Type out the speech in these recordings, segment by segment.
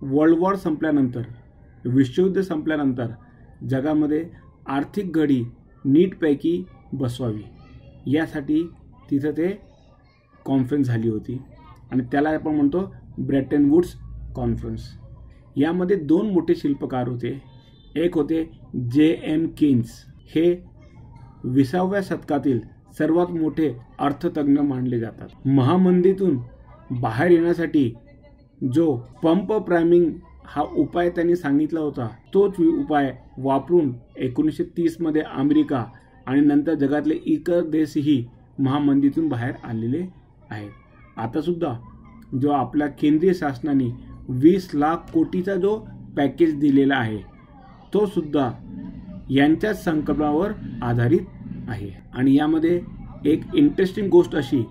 World war संपल्यानंतर, विश्वयुद्ध संपल्यानंतर जगामध्ये आर्थिक घडी नीटपैकी बसवावी यासाठी तिथं ते कॉन्फरन्स झाली होती आणि त्याला आपण म्हणतो ब्रेटन वुड्स कॉन्फरन्स. यामध्ये 2 मोठे शिल्पकार होते. एक होते J.M. केन्स. हे 20व्या शतकातील सर्वात मोठे अर्थतज्ञ मानले जातात. महामंदीतून बाहेर येण्यासाठी जो पंप प्रायमिंग हा उपाय त्यांनी सांगितला होता, तोच उपाय वापरून 1930 मध्ये अमेरिका आणि नंतर जगातले इतर देशही महामंदीतून बाहेर आलेले आहेत. आता सुद्धा जो आपल्या केंद्रीय शासनाने 20 लाख कोटीचा जो पॅकेज दिलेला आहे, तो सुद्धा यांच्याच संकल्पनावर आधारित आहे. आणि यामध्ये एक इंटरेस्टिंग गोष्ट अशी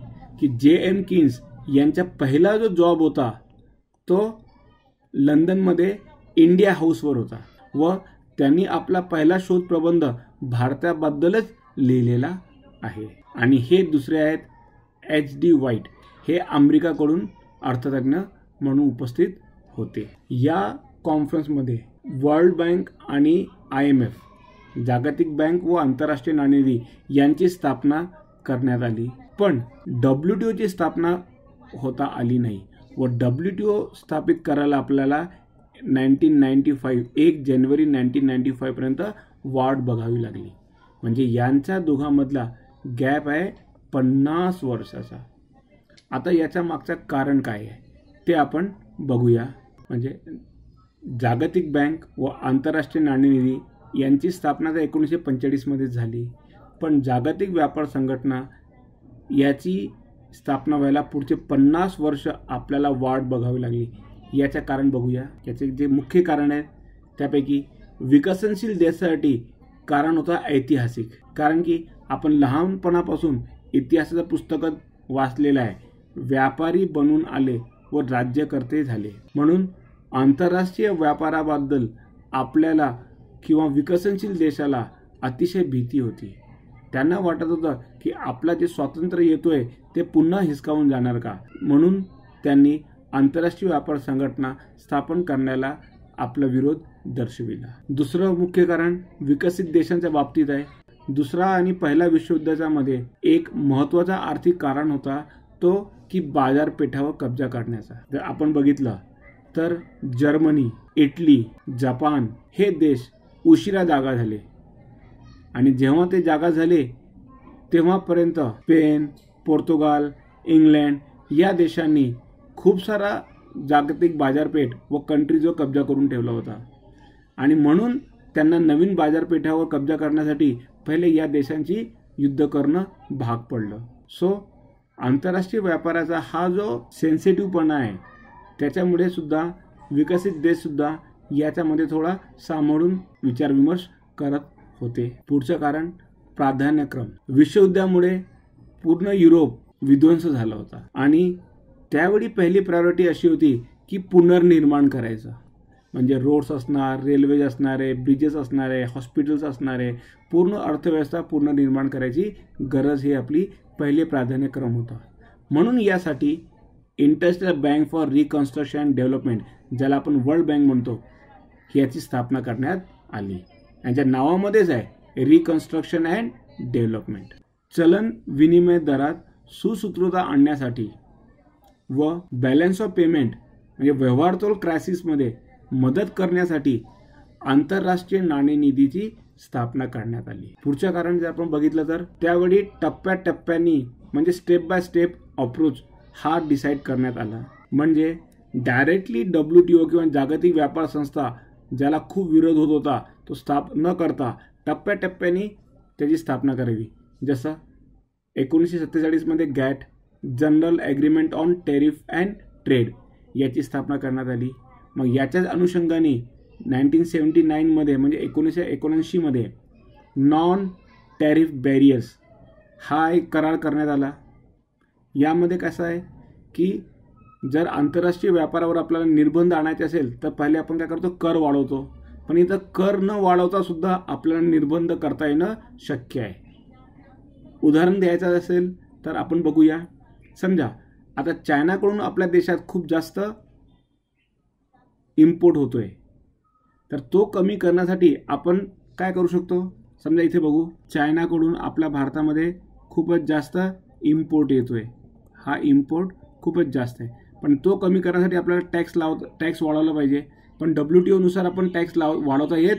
की J.M. केन्स यांचा पहिला जो जॉब होता तो लंडनमध्ये इंडिया हाऊसवर होता व त्यांनी आपला पहिला शोध प्रबंध भारताबद्दलच लिहिलेला आहे. आणि हे दुसरे आहेत H.D. व्हाईट. हे अमेरिकेकडून अर्थतज्ञ म्हणून उपस्थित होते. या कॉन्फरन्समध्ये वर्ल्ड बँक आणि IMF जागतिक बँक व आंतरराष्ट्रीय नाणेनिधी यांची स्थापना करण्यात आली, पण WTOची स्थापना होता आली नाही व WTO स्थापित करायला आपल्याला 1995 1 जानेवारी 1995 पर्यंत वाट बघावी लागली. म्हणजे यांच्या दोघांमधला गॅप आहे 50 वर्षाचा. आता याच्या मागचं कारण काय आहे ते आपण बघूया. म्हणजे जागतिक बँक व आंतरराष्ट्रीय नाणेनिधी यांची स्थापना 1945 मध्ये झाली, पण जागतिक व्यापार संघटना याची स्थापना व्हायला पुढचे 50 वर्ष आपल्याला वाट बघावी लागली. याचं कारण बघूया. याचे जे मुख्य कारण आहेत त्यापैकी विकसनशील देशासाठी कारण होता ऐतिहासिक. कारण की आपण लहानपणापासून इतिहासाचं पुस्तकात वाचलेलं आहे, व्यापारी बनून आले व राज्यकर्ते झाले, म्हणून आंतरराष्ट्रीय व्यापाराबद्दल आपल्याला किंवा विकसनशील देशाला अतिशय भीती होती. त्यांना वाटत होतं की आपला जे स्वातंत्र्य येतोय ते पुन्हा हिसकावून जाणार का, म्हणून त्यांनी आंतरराष्ट्रीय व्यापार संघटना स्थापन करण्याला आपला विरोध दर्शविला. दुसरं मुख्य कारण विकसित देशांच्या बाबतीत आहे. दुसरा आणि पहिला विश्वयुद्धाच्या मध्ये एक महत्त्वाचा आर्थिक कारण होता तो की बाजारपेठावर कब्जा करण्याचा. जर आपण बघितलं तर जर्मनी, इटली, जपान हे देश उशिरा जागा झाले आणि जेव्हा ते जागा झाले तेव्हापर्यंत स्पेन, पोर्तुगाल, इंग्लंड या देशांनी खूप सारा जागतिक बाजारपेठ व कंट्रीजवर कब्जा करून ठेवला होता आणि म्हणून त्यांना नवीन बाजारपेठावर कब्जा करण्यासाठी पहिले या देशांची युद्ध करणं भाग पडलं. सो आंतरराष्ट्रीय व्यापाराचा हा जो सेन्सिटिव्हपणा आहे त्याच्यामुळे सुद्धा विकसित देश सुद्धा याच्यामध्ये थोडा सांभाळून विचारविमर्श करत होते. पुढचं कारण प्राधान्यक्रम. विश्वयुद्धामुळे पूर्ण युरोप विध्वंस झाला होता आणि त्यावेळी पहिली प्रायोरिटी अशी होती की पुनर्निर्माण करायचं. म्हणजे रोड्स असणार, रेल्वेज असणारे, ब्रिजेस असणारे, हॉस्पिटल्स असणारे, पूर्ण अर्थव्यवस्था पुनर्निर्माण करायची गरज ही आपली पहिले प्राधान्यक्रम होता. म्हणून यासाठी international bank for reconstruction and development, ज्याला आपण वर्ल्ड बँक म्हणतो, याची स्थापना करण्यात आली. यांच्या नावामध्येच आहे रिकन्स्ट्रक्शन अँड डेव्हलपमेंट. चलन विनिमय दरात सुसूत्रता आणण्यासाठी व बॅलन्स ऑफ पेमेंट म्हणजे व्यवहारतोल क्रायसिसमध्ये मदत करण्यासाठी आंतरराष्ट्रीय नाणेनिधीची स्थापना करण्यात आली. पुढच्या कारण जर आपण बघितलं तर त्यावेळी टप्प्याटप्प्यांनी म्हणजे स्टेप बाय स्टेप अप्रोच हा डिसाईड करण्यात आला. म्हणजे डायरेक्टली WTO किंवा जागतिक व्यापार संस्था ज्याला खूप विरोध होत होता तो न करता टप्प्याटप्प्याने त्याची स्थापना करावी. जसं 1947 मध्ये GATT, general agreement on tariff and trade याची स्थापना करण्यात आली. मग याच्याच अनुषंगाने 1979 मध्ये म्हणजे 1979 मध्ये नॉन टॅरिफ बॅरियर्स हा एक करार करण्यात आला. यामध्ये कसं आहे की जर आंतरराष्ट्रीय व्यापारावर आपल्याला निर्बंध आणायचे असेल तर पहिले आपण काय करतो, कर वाढवतो. पण इथं कर न वाढवता सुद्धा आपल्याला निर्बंध करता येणं शक्य आहे. उदाहरण द्यायचं असेल तर आपण बघूया. समजा आता चायनाकडून आपल्या देशात खूप जास्त इम्पोर्ट होतोय, तर तो कमी करण्यासाठी आपण काय करू शकतो? समजा इथे बघू, चायनाकडून आपल्या भारतामध्ये खूपच जास्त इम्पोर्ट येतोय, हा इम्पोर्ट खूपच जास्त आहे, पण तो कमी करण्यासाठी आपल्याला टॅक्स वाढवला पाहिजे, पण WTO नुसार आपण टॅक्स वाढवता येत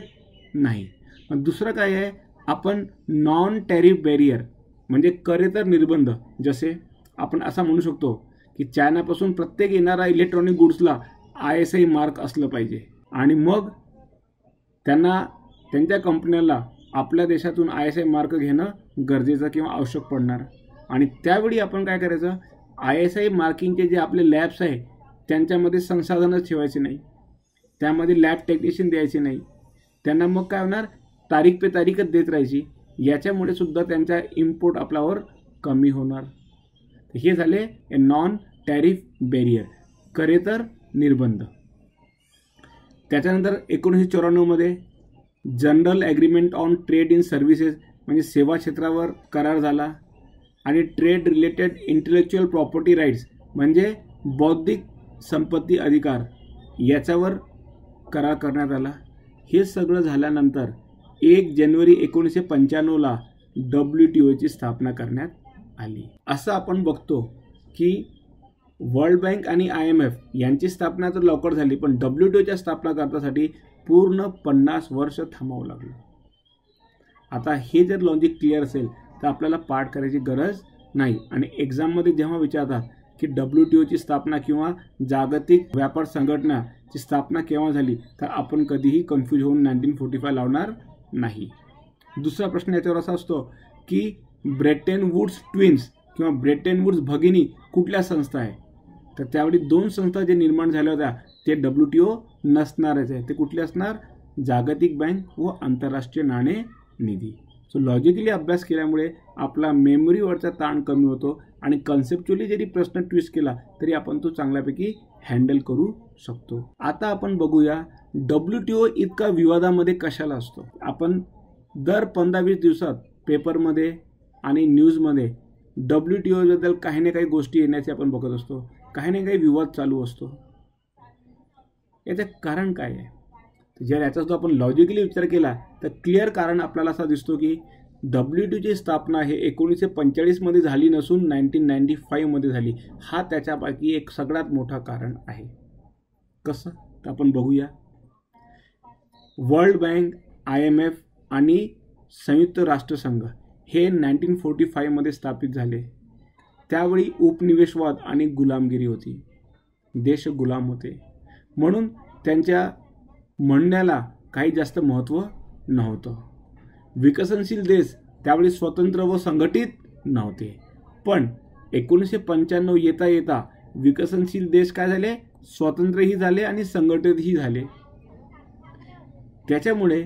नाही. पण दुसरं काय आहे, आपण नॉन टॅरिफ बॅरियर म्हणजे करेतर निर्बंध, जसे आपण असं म्हणू शकतो की चायनापासून प्रत्येक येणारा इलेक्ट्रॉनिक गुड्सला ISI मार्क असलं पाहिजे, आणि मग त्यांच्या कंपन्याला आपल्या देशातून ISI मार्क घेणं गरजेचं किंवा आवश्यक पडणार. आणि त्यावेळी आपण काय करायचं, ISI मार्किंगचे जे आपले लॅब्स आहे त्यांच्यामध्ये संसाधनच ठेवायचे नाही, त्यामध्ये लॅब टेक्निशियन द्यायचे नाही, त्यांना मग काय होणार, तारीख पे तारीखच देत राहायची. याच्यामुळे सुद्धा त्यांचा इम्पोर्ट आपल्यावर कमी होणार. हे झाले नॉन टॅरिफ बॅरियर, करेतर निर्बंध. त्याच्यानंतर 1994 मध्ये general agreement on trade in services म्हणजे सेवा क्षेत्रावर करार झाला, आणि trade related intellectual property rights म्हणजे बौद्धिक संपत्ती अधिकार याच्यावर करार करण्यात आला. हे सगळं झाल्यानंतर 1 जानेवारी 1995ला WTOची स्थापना करण्यात आली. असं आपण बघतो की वर्ल्ड बँक आणि IMF यांची स्थापना तर लवकर झाली, पण WTOच्या स्थापना करण्यासाठी पूर्ण 50 वर्ष थांबावं लागलं. आता हे जर लॉजिक क्लिअर असेल तर आपल्याला पाठ करायची गरज नाही. आणि एक्झाममध्ये जेव्हा विचारतात की WTOची स्थापना किंवा जागतिक व्यापार संघटनाची स्थापना केव्हा झाली, तर आपण कधीही कन्फ्यूज होऊन 1945 लावणार नाही. दुसरा प्रश्न याच्यावर असा असतो की ब्रेटन वुड्स ट्विन्स किंवा ब्रेटन वुड्स भगिनी कुठल्या संस्था आहे, तर त्यावेळी 2 संस्था जे निर्माण झाल्या होत्या ते WTO नसणारच आहे. ते कुठले असणार? जागतिक बँक व आंतरराष्ट्रीय नाणेनिधी. सो लॉजिकली अभ्यास केल्यामुळे आपला मेमरीवरचा ताण कमी होतो, आणि कन्सेप्च्युअली जरी प्रश्न ट्विस्ट केला तरी आपण तो चांगल्यापैकी हँडल करू शकतो. आता आपण बघूया WTO इतका विवादामध्ये कशाला असतो. आपण दर 15-20 दिवसात पेपरमध्ये आणि न्यूजमध्ये WTO बद्दल काही ना काही गोष्टी येण्याचे आपण बघत असतो, काही ना काही विवाद चालू असतो. याचं कारण काय आहे? जर याचा जो आपण लॉजिकली विचार केला तर क्लिअर कारण आपल्याला असा दिसतो की WTOची स्थापना हे 1945 मध्ये झाली नसून 1995 मध्ये झाली. हा त्याच्यापैकी एक सगळ्यात मोठा कारण आहे. कसं तर आपण बघूया. वर्ल्ड बँक, IMF आणि संयुक्त राष्ट्रसंघ हे 1945 मध्ये स्थापित झाले. त्यावेळी उपनिवेशवाद आणि गुलामगिरी होती, देश गुलाम होते, म्हणून त्यांच्या म्हणण्याला काही जास्त महत्त्व नव्हतं. विकसनशील देश त्यावेळी स्वतंत्र व संघटित नव्हते, पण 1995 येता येता विकसनशील देश काय झाले, स्वतंत्रही झाले आणि संघटितही झाले. त्याच्यामुळे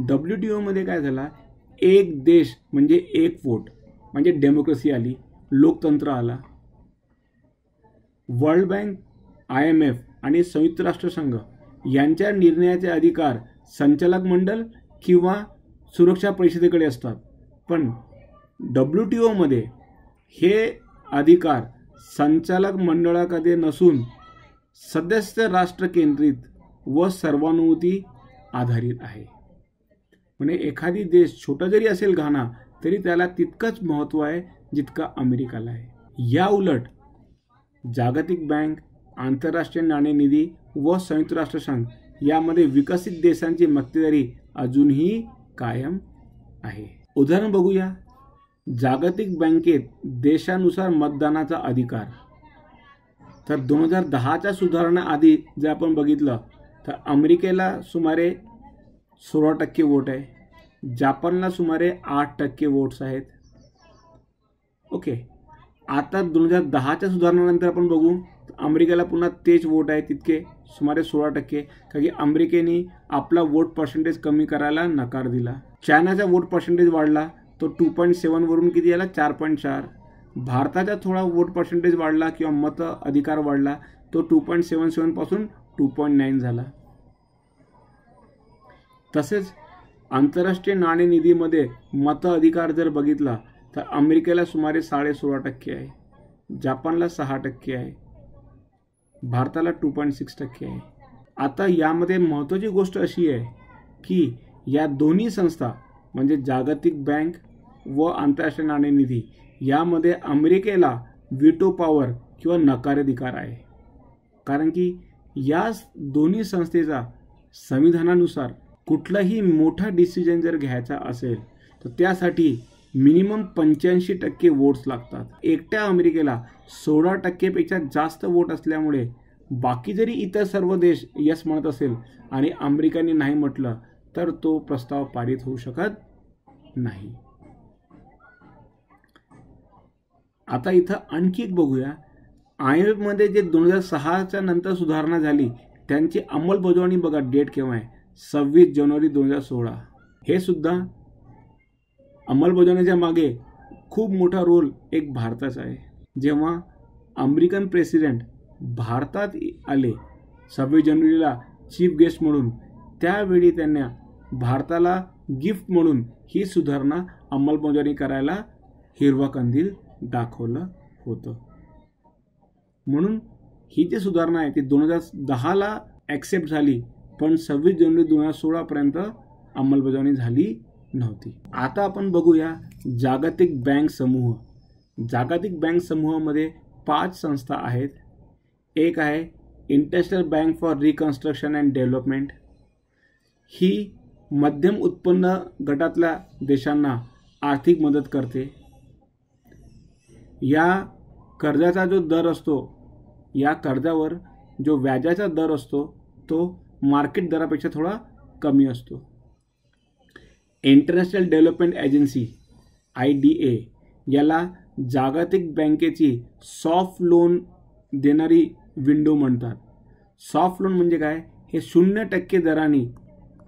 WTO मध्ये काय झाला, एक देश म्हणजे एक वोट म्हणजे डेमोक्रेसी आली, लोकतंत्र आला. वर्ल्ड बँक, IMF आणि संयुक्त राष्ट्रसंघ यांच्या निर्णयाचे अधिकार संचालक मंडळ किंवा सुरक्षा परिषदेकडे असतात, पण WTO मध्ये हे अधिकार संचालक मंडळाकडे नसून सदस्य राष्ट्र केंद्रित व सर्वानुमती आधारित आहे. म्हणजे एखादी देश छोटा जरी असेल घाना तरी त्याला तितकंच महत्त्व आहे जितका अमेरिकाला आहे. या उलट जागतिक बँक, आंतरराष्ट्रीय नाणेनिधी व संयुक्त राष्ट्रसंघ यामध्ये विकसित देशांची मक्तेदारी अजूनही कायम आहे. उदाहरण बघूया. जागतिक बँकेत देशानुसार मतदानाचा अधिकार. तर 2010च्या सुधारणा आधी जर आपण बघितलं तर अमेरिकेला सुमारे 16% वोट आहे, जापानला सुमारे 8% वोट्स आहेत. ओके, आता 2010च्या सुधारणेनंतर आपण बघू अमेरिकेला पुन्हा तेच वोट आहे, तितके सुमारे 16%, कारण की अमेरिकेने आपला वोट पर्सेंटेज कमी करायला नकार दिला. चायनाचा वोट पर्सेंटेज वाढला, तो 2.7 वरून किती आला, 4.4. भारताचा थोडा वोट पर्सेंटेज वाढला किंवा मत अधिकार वाढला, तो 2.77 पासून 2.9 झाला. तसेच आंतरराष्ट्रीय नाणेनिधीमध्ये मत अधिकार जर बघितला तर अमेरिकेला सुमारे 16.5% आहे, जापानला 6% आहे, भारताला 2.6% आहे. आता यामध्ये महत्त्वाची गोष्ट अशी आहे की या दोन्ही संस्था म्हणजे जागतिक बँक व आंतरराष्ट्रीय नाणेनिधी यामध्ये अमेरिकेला व्हीटो पॉवर किंवा नकाराधिकार आहे. कारण की या दोन्ही संस्थेचा संविधानानुसार कुठलाही मोठा डिसिजन जर घ्यायचा असेल तर त्यासाठी मिनिमम 85% वोट्स लागतात. एकट्या अमेरिकेला 16%पेक्षा जास्त वोट असल्यामुळे बाकी जरी इतर सर्व देश यस म्हणत असेल आणि अमेरिकेने नाही म्हटलं तर तो प्रस्ताव पारित होऊ शकत नाही. आता इथं आणखी एक बघूया. IMF मध्ये जे 2006च्या नंतर सुधारणा झाली त्यांची अंमलबजावणी बघा, डेट केव्हा आहे, 26 जानेवारी 2016. हे सुद्धा अंमलबजावणीच्या मागे खूप मोठा रोल एक भारताचा आहे. जेव्हा अमेरिकन प्रेसिडेंट भारतात आले 26 जानेवारीला चीफ गेस्ट म्हणून, त्यावेळी त्यांना भारताला गिफ्ट म्हणून ही सुधारणा अंमलबजावणी करायला हिरवा कंदील दाखवलं होतं. म्हणून ही जी सुधारणा आहे ती 2010ला ॲक्सेप्ट झाली, पण 26 जानेवारी 2016 पर्यंत अंमलबजावणी झाली नव्हती. आता आपण बघूया जागतिक बँक समूह. जागतिक बँक समूहामध्ये 5 संस्था आहेत. एक आहे international bank for reconstruction and development. ही मध्यम उत्पन्न गटातल्या देशांना आर्थिक मदत करते. या कर्जाचा जो दर असतो, या कर्जावर जो व्याजाचा दर असतो तो मार्केट दरापेक्षा थोडा कमी असतो. इंटरनॅशनल डेव्हलपमेंट एजन्सी IDA याला जागतिक बँकेची सॉफ्ट लोन देणारी विंडो म्हणतात. सॉफ्ट लोन म्हणजे काय, हे 0% दराने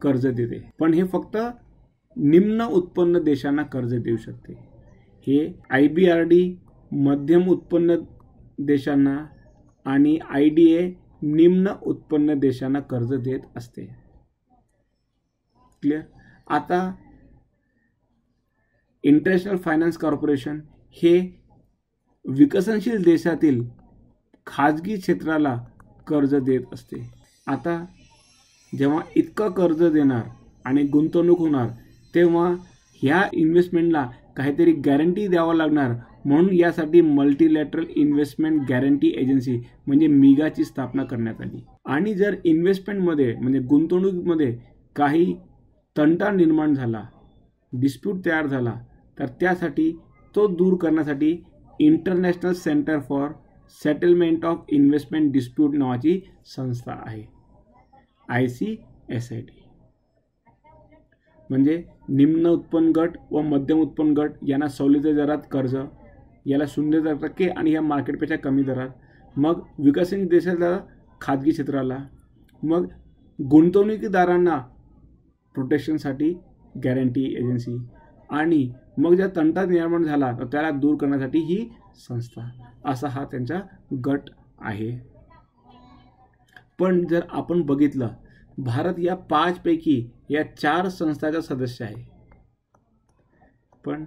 कर्ज देते, पण हे फक्त निम्न उत्पन्न देशांना कर्ज देऊ शकते. हे IBRD मध्यम उत्पन्न देशांना आणि IDA निम्न उत्पन्न देशांना कर्ज देत असते. क्लिअर. आता इंटरनॅशनल फायनान्स कॉर्पोरेशन हे विकसनशील देशातील खाजगी क्षेत्राला कर्ज देत असते. आता जेव्हा इतकं कर्ज देणार आणि गुंतवणूक होणार तेव्हा ह्या इन्व्हेस्टमेंटला काहीतरी गॅरंटी द्यावं लागणार. म्हणून यासाठी मल्टीलॅटरल इन्व्हेस्टमेंट गॅरंटी एजन्सी म्हणजे मिगाची स्थापना करण्यात आली. आणि जर इन्व्हेस्टमेंटमध्ये म्हणजे गुंतवणुकीमध्ये काही तंटा निर्माण झाला, डिस्प्यूट तयार झाला, तर त्यासाठी तो दूर करण्यासाठी international centre for settlement of investment dispute नावाची संस्था आहे, ICSID. म्हणजे निम्न उत्पन्न गट व मध्यम उत्पन्न गट यांना सवलतीच्या दरात कर्ज, याला 0% आणि या मार्केटपेक्षा कमी दरात. मग विकसनशील देशाला खाजगी क्षेत्राला, मग गुंतवणुकीदारांना प्रोटेक्शनसाठी गॅरंटी एजन्सी, आणि मग जर तंटा निर्माण झाला तर त्याला दूर करण्यासाठी ही संस्था. असा हा त्यांचा गट आहे. पण जर आपण बघितलं, भारत या 5 पैकी या 4 संस्थांचा सदस्य आहे, पण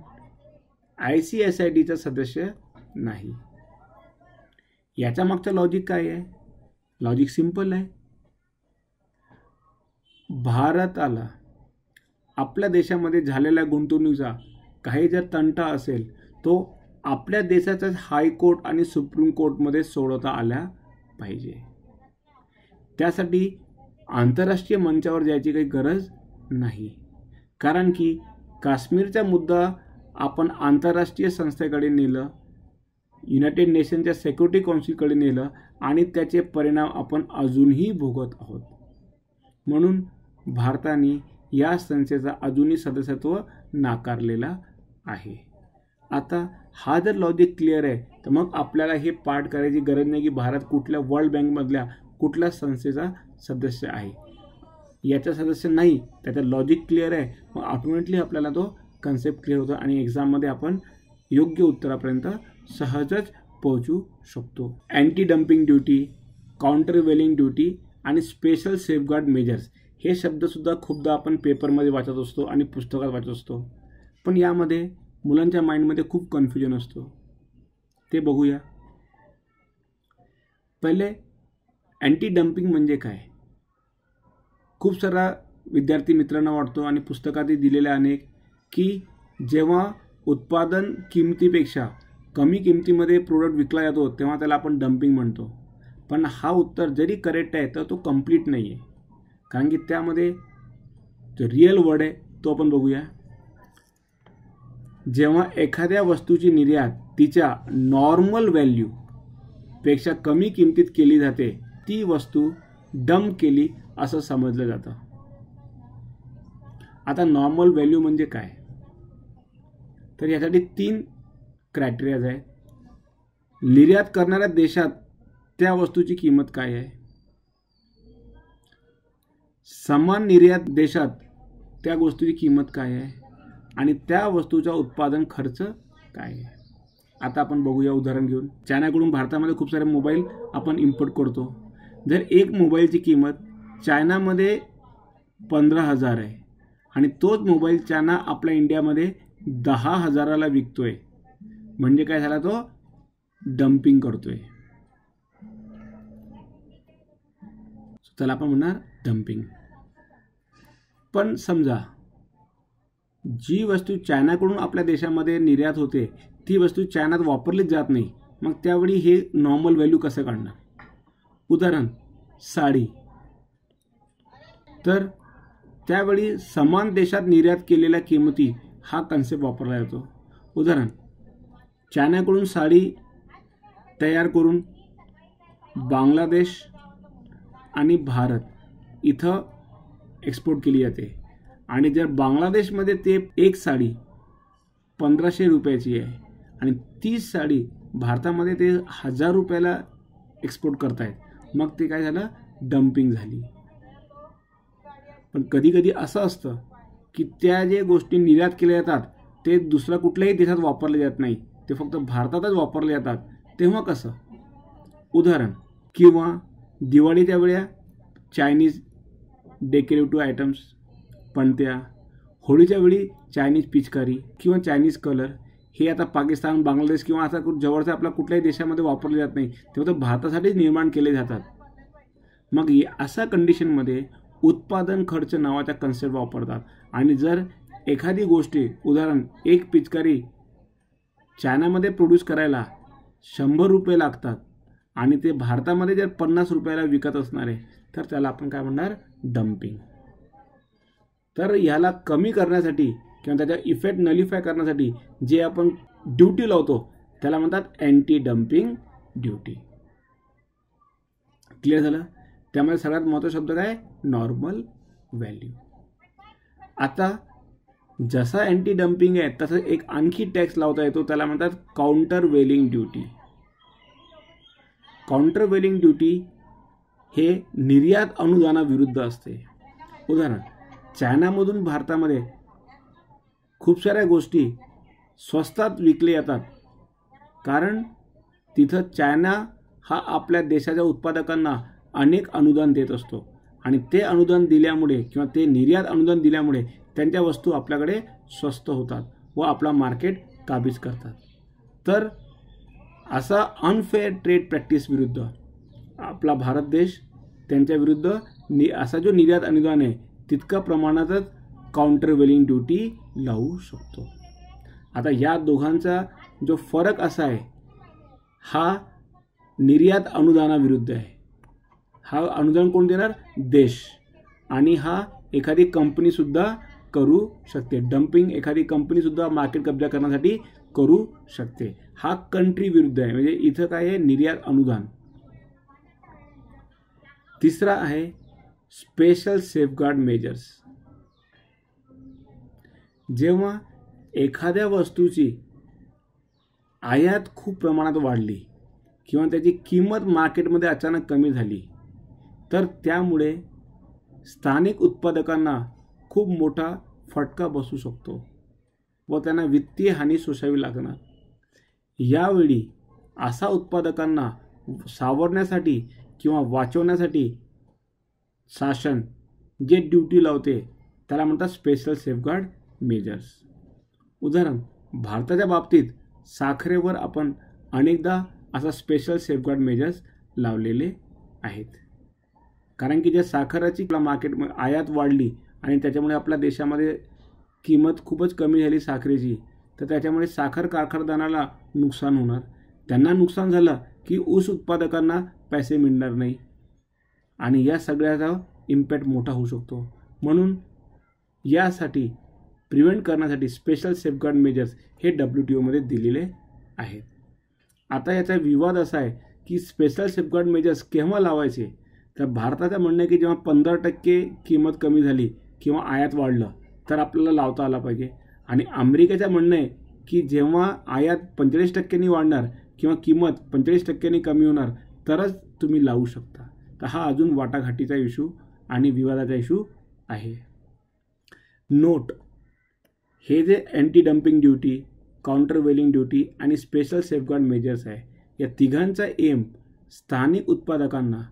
ICSIDचा सदस्य नाही. याच्या मागचं लॉजिक काय आहे? लॉजिक सिंपल आहे. भारताला आपल्या देशामध्ये झालेल्या गुंतवणुकीचा काही जर तंटा असेल तो आपल्या देशाच्या हायकोर्ट आणि सुप्रीम कोर्टमध्ये सोडवता आला पाहिजे. त्यासाठी आंतरराष्ट्रीय मंचावर जायची काही गरज नाही. कारण की काश्मीरचा मुद्दा आपण आंतरराष्ट्रीय संस्थेकडे नेलं, युनायटेड नेशनच्या सिक्युरिटी काउन्सिलकडे नेलं आणि त्याचे परिणाम आपण अजूनही भोगत आहोत. म्हणून भारताने या संस्थेचा अजूनही सदस्यत्व नाकारलेला आहे. आता हा जर लॉजिक क्लिअर आहे तर मग आपल्याला हे पाठ करायची गरज नाही की भारत कुठल्या वर्ल्ड बँकमधल्या कुठल्या संस्थेचा सदस्य आहे. याचा सदस्य नाही, त्याचा लॉजिक क्लिअर आहे, मग ऑटोमॅटिकली आपल्याला तो कन्सेप्ट क्लिअर होतो आणि एक्झाममध्ये आपण योग्य उत्तरापर्यंत सहजच पोहोचू शकतो. Anti dumping duty, countervailing duty आणि स्पेशल सेफगार्ड मेजर्स हे शब्दसुद्धा खूपदा आपण पेपरमध्ये वाचत असतो आणि पुस्तकात वाचत असतो, पण यामध्ये मुलांच्या माइंडमध्ये खूप कन्फ्युजन असतो. ते बघूया. पहिले अँटी डम्पिंग म्हणजे काय? खूप सारा विद्यार्थी मित्रांना वाटतो आणि पुस्तकातही दिलेले अनेक की जेव्हा उत्पादन किमतीपेक्षा कमी किमतीमध्ये प्रोडक्ट विकला जातो तेव्हा त्याला आपण डम्पिंग म्हणतो. पण हा उत्तर जरी करेक्ट आहे तर तो कंप्लीट नाही आहे, कारण की त्यामध्ये जो रिअल वर्ड आहे तो आपण बघूया. जेव्हा एखाद्या वस्तूची निर्यात तिच्या नॉर्मल व्हॅल्यू पेक्षा कमी किमतीत केली जाते ती वस्तू डंप केली असं समजलं जातं. आता नॉर्मल व्हॅल्यू म्हणजे काय, तर यासाठी 3 क्रायटेरियाज आहेत. निर्यात करणाऱ्या देशात त्या वस्तूची किंमत काय आहे, समान निर्यात देशात त्या वस्तूची किंमत काय आहे आणि त्या वस्तूचा उत्पादन खर्च काय आहे. आता आपण बघूया उदाहरण घेऊन. चायनाकडून भारतामध्ये खूप सारे मोबाईल आपण इम्पोर्ट करतो. जर एक मोबाईलची किंमत चायनामध्ये 15,000 आहे आणि तोच मोबाईल चायना आपल्या इंडियामध्ये 10,000ला विकतोय, म्हणजे काय झाला, तो डम्पिंग करतोय. त्याला आपण म्हणणार डम्पिंग. पण समजा जी वस्तू चायनाकडून आपल्या देशामध्ये निर्यात होते ती वस्तू चायनात वापरलीच जात नाही, मग त्यावेळी हे नॉर्मल व्हॅल्यू कसं काढणार. उदाहरण साडी, तर त्यावेळी समान देशात निर्यात केलेल्या किंमती हा कन्सेप्ट वापरला जातो. उदाहरण चायनाकडून साडी तयार करून बांगलादेश आणि भारत इथं एक्सपोर्ट केली जाते आणि जर बांगलादेशमध्ये ते एक साडी 1,500 रुपयाची आहे आणि तीच साडी भारतामध्ये ते 1,000 रुपयाला एक्सपोर्ट करतायत, मग ते काय झालं, डम्पिंग झाली. पण कधी कधी असं असतं की त्या जे गोष्टी निर्यात केल्या जातात ते दुसऱ्या कुठल्याही देशात वापरले जात नाही, ते फक्त भारतातच वापरले जातात. तेव्हा कसं. उदाहरण किंवा दिवाळीच्या वेळेला चायनीज डेकोरेटिव्ह आयटम्स, पणत्या, होळीच्या वेळी चायनीज पिचकारी किंवा चायनीज कलर हे आता पाकिस्तान, बांगलादेश किंवा आता जवळच्या आपल्या कुठल्याही देशामध्ये वापरले जात नाही, तेव्हा तर भारतासाठीच निर्माण केले जातात. मग अशा कंडिशनमध्ये उत्पादन खर्च नावाचा कन्सेप्ट वापरतात. आणि जर एखादी गोष्टी, उदाहरण एक पिचकारी चायनामध्ये प्रोड्यूस करायला 100 रुपये लागतात आणि ते भारतामध्ये जर 50 रुपयाला विकत असणार आहे तर त्याला आपण काय म्हणणार, डम्पिंग. तर ह्याला कमी करण्यासाठी किंवा त्याचा इफेक्ट नलिफाय करण्यासाठी जे आपण ड्युटी लावतो त्याला म्हणतात अँटी डम्पिंग ड्युटी. क्लिअर झालं. त्यामध्ये सगळ्यात महत्त्वाचा शब्द काय, नॉर्मल व्हॅल्यू. आता जसा अँटी डम्पिंग आहे तसं एक आणखी टॅक्स लावता येतो, त्याला म्हणतात काउंटर वेलिंग ड्युटी. काउंटर वेलिंग ड्युटी हे निर्यात अनुदानाविरुद्ध असते. उदाहरण चायनामधून भारतामध्ये खूप साऱ्या गोष्टी स्वस्तात विकले जातात, कारण तिथं चायना हा आपल्या देशाच्या उत्पादकांना अनेक अनुदान देत असतो आणि ते अनुदान दिल्यामुळे किंवा ते निर्यात अनुदान दिल्यामुळे त्यांच्या वस्तू आपल्याकडे स्वस्त होतात व आपला मार्केट काबीज करतात. तर असा अनफेअर ट्रेड प्रॅक्टिस विरुद्ध आपला भारत देश त्यांच्या विरुद्ध असा जो निर्यात अनुदान आहे तितक्या प्रमाणातच काउंटर वेलिंग ड्युटी लावू शकतो. आता या दोघांचा जो फरक असा आहे, हा निर्यात अनुदानाविरुद्ध आहे. हा अनुदान कोण देणार, देश, आणि हा एखादी कंपनीसुद्धा करू शकते. डम्पिंग एखादी कंपनीसुद्धा मार्केट कब्जा करण्यासाठी करू शकते. हा कंट्री विरुद्ध आहे, म्हणजे इथं काय आहे, निर्यात अनुदान. तिसरा आहे स्पेशल सेफगार्ड मेजर्स. जेव्हा एखाद्या वस्तूची आयात खूप प्रमाणात वाढली किंवा त्याची किंमत मार्केटमध्ये अचानक कमी झाली तर त्यामुळे स्थानिक उत्पादकांना खूप मोठा फटका बसू शकतो व त्यांना वित्तीय हानी सोसावी लागणार. यावेळी अशा उत्पादकांना सावरण्यासाठी किंवा वाचवण्यासाठी शासन जे ड्युटी लावते त्याला म्हणतात स्पेशल सेफगार्ड मेजर्स. उदाहरण भारताच्या बाबतीत साखरेवर आपण अनेकदा असा स्पेशल सेफगार्ड मेजर्स लावलेले आहेत. कारण की ज्या साखरेची मार्केट आयात वाढली आणि त्याच्यामुळे आपल्या देशामध्ये किंमत खूपच कमी झाली साखरेची, तर त्याच्यामुळे साखर कारखानदाराला नुकसान होणार. त्यांना नुकसान झालं की ऊस उत्पादकांना पैसे मिळणार नाही आणि या सगळ्याचा इम्पॅक्ट मोठा होऊ शकतो. म्हणून यासाठी प्रिव्हेंट करण्यासाठी स्पेशल सेफगार्ड मेजर्स हे WTOमध्ये दिलेले आहेत. आता याचा विवाद असा आहे की स्पेशल सेफगार्ड मेजर्स केव्हा लावायचे. तर भारताचं म्हणणं आहे की जेव्हा 15% किंमत कमी झाली किंवा आयात वाढलं तर आपल्याला लावता आला पाहिजे. आणि अमेरिकेचं म्हणणं आहे की जेव्हा आयात 45% वाढणार किंवा किंमत 45% कमी होणार तरच तुम्ही लावू शकता. तर हा अजून वाटाघाटीचा इश्यू आणि विवादाचा इश्यू आहे. नोट हे जे anti dumping duty, countervailing duty आणि स्पेशल सेफगार्ड मेजर्स आहे, या तिघांचा एम स्थानिक उत्पादकांना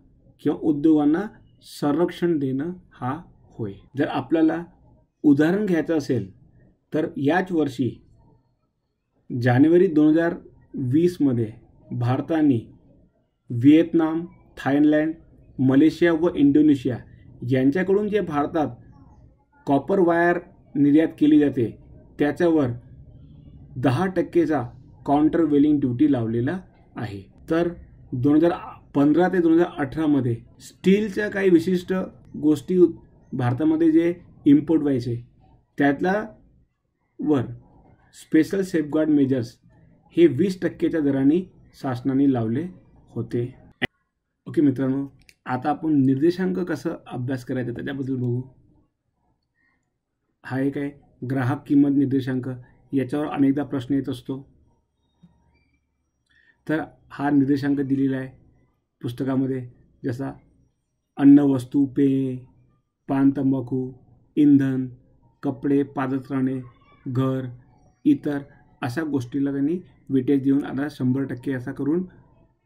किंवा उद्योगांना संरक्षण देणं हा होय. जर आपल्याला उदाहरण घ्यायचं असेल तर याच वर्षी जानेवारी 2020मध्ये भारताने व्हिएतनाम, थायलंड, मलेशिया व इंडोनेशिया यांच्याकडून जे भारतात कॉपर वायर निर्यात केली जाते त्याच्यावर 10%चा काउंटरवेलिंग ड्युटी लावलेला आहे. तर 2015 ते 2018मध्ये स्टीलच्या काही विशिष्ट गोष्टी भारतामध्ये जे इम्पोर्ट व्हायचे त्यातला वर स्पेशल सेफगार्ड मेजर्स हे 20%च्या दराने शासनाने लावले होते. ओके मित्रांनो, आता आपण निर्देशांक कसं अभ्यास करायचा त्याच्याबद्दल बघू. हा एक आहे ग्राहक किंमत निर्देशांक. याच्यावर अनेकदा प्रश्न येत असतो. तर हा निर्देशांक दिलेला आहे पुस्तकामध्ये, जसा अन्न, वस्तू, पेय, पान, तंबाखू, इंधन, कपडे, पादत्राणे, घर, इतर अशा गोष्टीला त्यांनी वेटेज देऊन आता 100% असा करून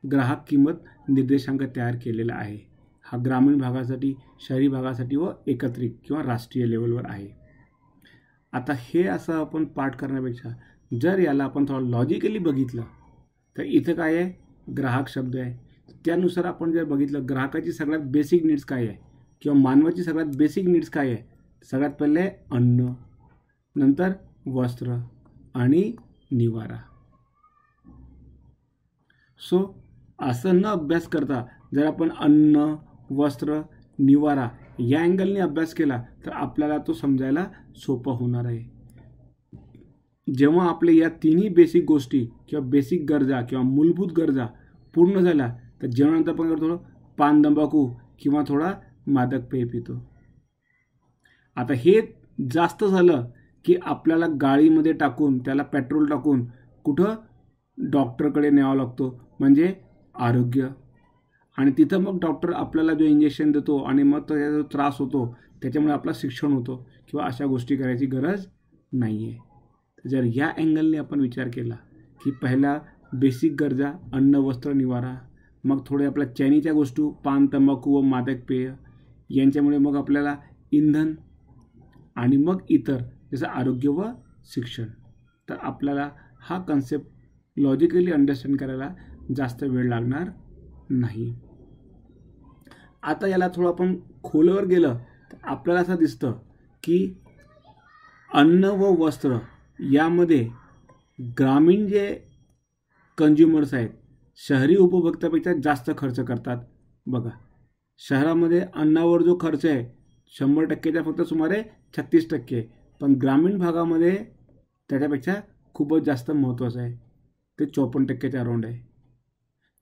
ग्राहक किंमत निर्देशांक तयार केलेला आहे. हा ग्रामीण भागासाठी, शहरी भागासाठी व एकत्रित किंवा राष्ट्रीय लेवलवर आहे. आता हे असं आपण पाठ करण्यापेक्षा जर याला आपण थोडं लॉजिकली बघितलं तर इथं काय आहे, ग्राहक शब्द आहे. त्यानुसार आपण जर बघितलं ग्राहकाची सगळ्यात बेसिक नीड्स काय आहे किंवा मानवाची सगळ्यात बेसिक नीड्स काय आहे, सगळ्यात पहिले अन्न, नंतर वस्त्र आणि निवारा. सो असं न अभ्यास करता जर आपण अन्न, वस्त्र, निवारा या अँगलने अभ्यास केला तर आपल्याला तो समजायला सोपं होणार आहे. जेव्हा आपले या तिन्ही बेसिक गोष्टी किंवा बेसिक गरजा किंवा मूलभूत गरजा पूर्ण झाल्या तर जेवणानंतर आपण करतो पान, तंबाखू किंवा थोडा मादक पेय पितो. आता हे जास्त झालं की आपल्याला गाडीमध्ये टाकून त्याला पेट्रोल टाकून कुठं डॉक्टरकडे न्यावं लागतो, म्हणजे आरोग्य. आणि तिथं मग डॉक्टर आपल्याला जो इंजेक्शन देतो आणि मग त्याचा जो त्रास होतो त्याच्यामुळे आपलं शिक्षण होतो किंवा अशा गोष्टी करायची गरज नाही आहे. जर या अँगलने आपण विचार केला की पहिला बेसिक गरजा अन्न, वस्त्र, निवारा, मग थोडे आपल्या चैनीच्या गोष्टी पान, तंबाखू व मादक पेय यांच्यामुळे मग आपल्याला इंधन आणि मग इतर जसं आरोग्य व शिक्षण, तर आपल्याला हा कन्सेप्ट लॉजिकली अंडरस्टँड करायला जास्त वेळ लागणार नाही. आता याला थोडं आपण खोलवर गेलं तर आपल्याला असं दिसतं की अन्न व वस्त्र यामध्ये ग्रामीण जे कंझ्युमर्स आहेत शहरी उपभोक्त्यापेक्षा जास्त खर्च करतात. बघा, शहरामध्ये अन्नावर जो खर्च आहे 100%च्या फक्त सुमारे 36%, पण ग्रामीण भागामध्ये त्याच्यापेक्षा खूपच जास्त महत्त्वाचं आहे, ते 54%च्या अराउंड आहे.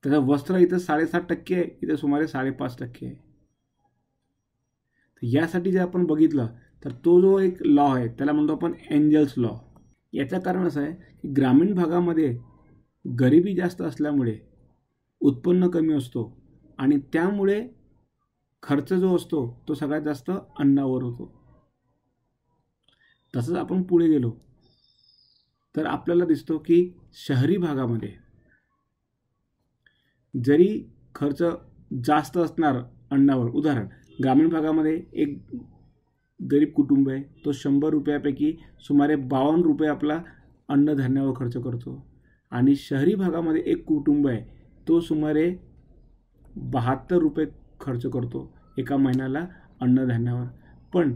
त्याचं वस्त्र इथं 7.5% आहे, इथं सुमारे 5.5% आहे. यासाठी जर आपण बघितलं तर तो जो एक लॉ आहे त्याला म्हणतो आपण एंजल्स लॉ. याचं कारण असं आहे की ग्रामीण भागामध्ये गरिबी जास्त असल्यामुळे उत्पन्न कमी असतो आणि त्यामुळे खर्च जो असतो तो सगळ्यात जास्त अन्नावर होतो. तसंच आपण पुढे गेलो तर आपल्याला दिसतो की शहरी भागामध्ये जरी खर्च जास्त असणार अन्नावर, उदाहरण ग्रामीण भागामध्ये एक गरीब कुटुंब आहे तो 100 रुपयापैकी सुमारे 52 रुपये आपला अन्नधान्यावर खर्च करतो आणि शहरी भागामध्ये एक कुटुंब आहे तो सुमारे 72 रुपये खर्च करतो एका महिन्याला अन्नधान्यावर. पण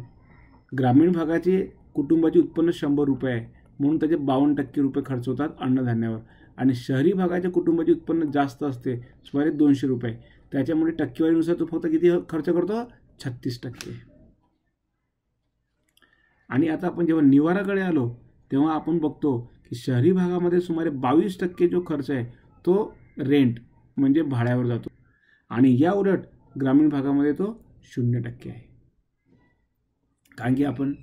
ग्रामीण भागाचे कुटुंबाचे उत्पन्न 100 रुपये आहे, म्हणून त्याचे 52% रुपये खर्च होतात अन्नधान्यावर. आणि शहरी भागाच्या कुटुंबाचे उत्पन्न जास्त असते, सुमारे 200 रुपये. त्याच्यामुळे टक्केवारीनुसार तो फक्त किती खर्च करतो? 36%. आणि आता आपण जेव्हा निवाराकडे आलो तेव्हा आपण बघतो की शहरी भागामध्ये सुमारे 22% जो खर्च आहे तो रेंट म्हणजे भाड्यावर जातो, आणि या उलट ग्रामीण भागामध्ये तो 0% आहे. कारण की आपण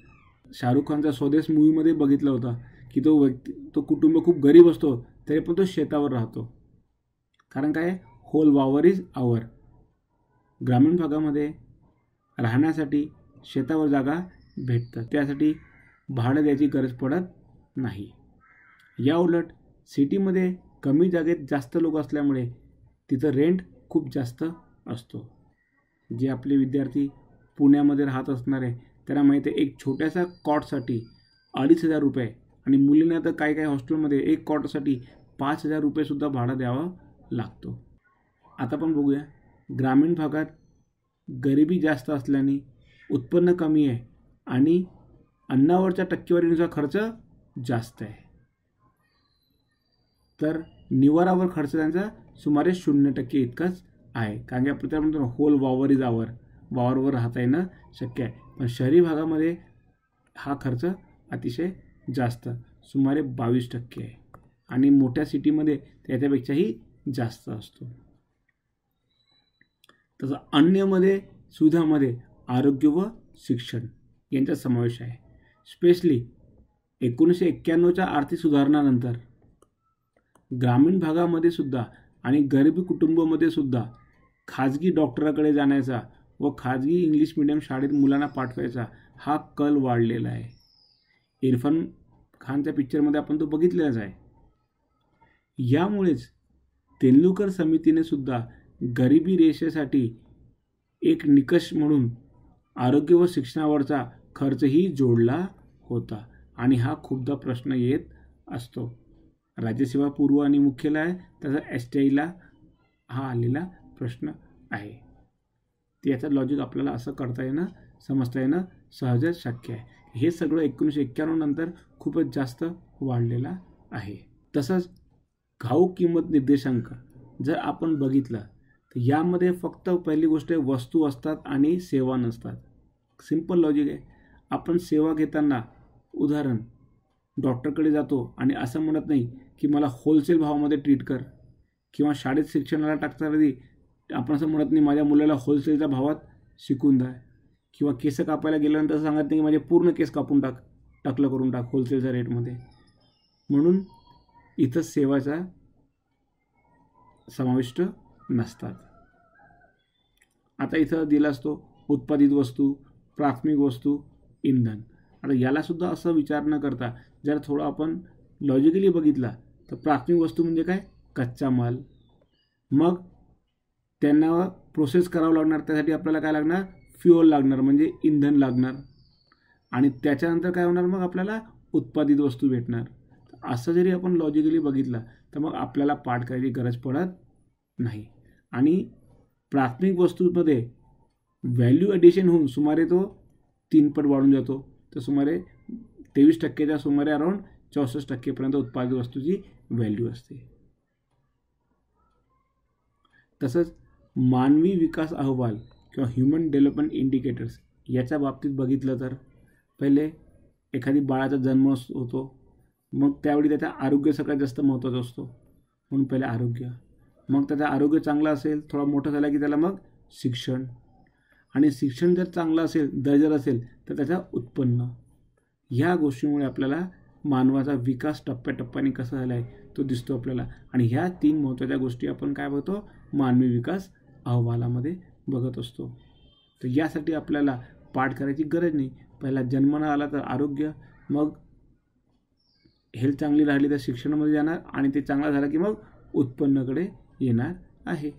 शाहरुख खानचा स्वदेश मूवीमध्ये बघितलं होतं की तो कुटुंब खूप गरीब असतो तरी पण तो शेतावर राहतो. कारण काय? होल वावर इज आवर. ग्रामीण भागामध्ये राहण्यासाठी शेतावर जागा भेटतात, त्यासाठी भाडं द्यायची गरज पडत नाही. या उलट सिटीमध्ये कमी जागेत जास्त लोक असल्यामुळे तिथं रेंट खूप जास्त असतो. जे आपले विद्यार्थी पुण्यामध्ये राहत असणारे त्यांना माहिती आहे, एक छोट्याशा कॉटसाठी 2,500 रुपये, आणि मुलींना तर काही काही हॉस्टेलमध्ये एक कॉटसाठी 5,000 रुपयेसुद्धा भाडं द्यावं लागतो. आता पण बघूया, ग्रामीण भागात गरिबी जास्त असल्याने उत्पन्न कमी आहे आणि अन्नावरच्या टक्केवारीनुसार खर्च जास्त आहे. तर निवारावर खर्च त्यांचा सुमारे 0% इतकाच आहे. कारण की आपण त्याला म्हणतो ना, होल वावर इज आवर, वावरवर राहता येणं शक्य आहे. पण शहरी भागामध्ये हा खर्च अतिशय जास्त, सुमारे 22% आहे, आणि मोठ्या सिटीमध्ये त्याच्यापेक्षाही जास्त असतो. तसं अन्यमध्ये सुविधामध्ये आरोग्य व शिक्षण यांचा समावेश आहे. स्पेशली 1991च्या आर्थिक सुधारणानंतर ग्रामीण भागामध्ये सुद्धा आणि गरिबी कुटुंबामध्ये सुद्धा खाजगी डॉक्टराकडे जाण्याचा व खाजगी इंग्लिश मीडियम शाळेत मुलांना पाठवायचा हा कल वाढलेला आहे. इरफान खानच्या पिक्चरमध्ये आपण तो बघितलेलाच आहे. यामुळेच तेंडुलकर समितीने सुद्धा गरिबी रेषेसाठी एक निकष म्हणून आरोग्य व शिक्षणावरचा खर्चही जोडला होता, आणि हा खूपदा प्रश्न येत असतो. राज्यसेवा पूर्व आणि मुख्यालय आहे त्याचा STIला हा आलेला प्रश्न आहे. याचं लॉजिक आपल्याला असं करता येणं, समजता येणं सहजच शक्य आहे. हे सगळं 1991 नंतर खूपच जास्त वाढलेलं आहे. तसंच घाऊक किंमत निर्देशांक जर आपण बघितलं तर यामध्ये फक्त पहिली गोष्ट आहे, वस्तू असतात आणि सेवा नसतात. सिंपल लॉजिक आहे. आपण सेवा घेताना उदाहरण डॉक्टरकडे जातो आणि असं म्हणत नाही की मला होलसेल भावामध्ये ट्रीट कर, किंवा शाळेत शिक्षणाला टाकताना आपण असं म्हणत नाही माझ्या मुलाला होलसेलच्या भावात शिकून द्या, किंवा केस कापायला गेल्यानंतर सांगत नाही की माझे पूर्ण केस कापून टकलं करून टाक होलसेलच्या रेटमध्ये. म्हणून इथं सेवाचा समाविष्ट नसतात. आता इथं दिला असतो उत्पादित वस्तू, प्राथमिक वस्तू, इंधन. आता यालासुद्धा असं विचार न करता जर थोडं आपण लॉजिकली बघितला तर प्राथमिक वस्तू म्हणजे काय? कच्चा माल. मग त्यांना प्रोसेस करावं लागणार, त्यासाठी आपल्याला काय लागणार? फ्युअल लागणार, म्हणजे इंधन लागणार, आणि त्याच्यानंतर काय होणार? मग आपल्याला उत्पादित वस्तू भेटणार. असं जरी आपण लॉजिकली बघितलं तर मग आपल्याला पाठ करायची गरज पडत नाही. आणि प्राथमिक वस्तूमध्ये व्हॅल्यू ॲडिशन होऊन सुमारे तो 3 पट वाढून जातो. तर सुमारे 23%च्या सुमारे अराउंड 64% उत्पादित वस्तूची व्हॅल्यू असते. तसंच मानवी विकास अहवाल किंवा ह्युमन डेव्हलपमेंट इंडिकेटर्स याच्या बाबतीत बघितलं तर पहिले एखादी बाळाचा जन्म होतो, मग त्यावेळी त्याचं आरोग्य सगळ्यात जास्त महत्त्वाचं असतो. म्हणून पहिले आरोग्य, मग त्याचं आरोग्य चांगलं असेल, थोडा मोठं झाला की त्याला मग शिक्षण, आणि शिक्षण जर चांगलं असेल, दर्जेदार असेल तर त्याचं उत्पन्न. ह्या गोष्टीमुळे आपल्याला मानवाचा विकास टप्प्याटप्प्याने कसा झाला आहे तो दिसतो आपल्याला. आणि ह्या 3 महत्त्वाच्या गोष्टी आपण काय बघतो? मानवी विकास अहवालामध्ये बघत असतो. तर यासाठी आपल्याला पाठ करायची गरज नाही. पहिला जन्माला आला तर आरोग्य, मग हेल्थ चांगली राहिली तर शिक्षणामध्ये जाणार, आणि ते चांगलं झालं की मग उत्पन्नाकडे येणार आहे.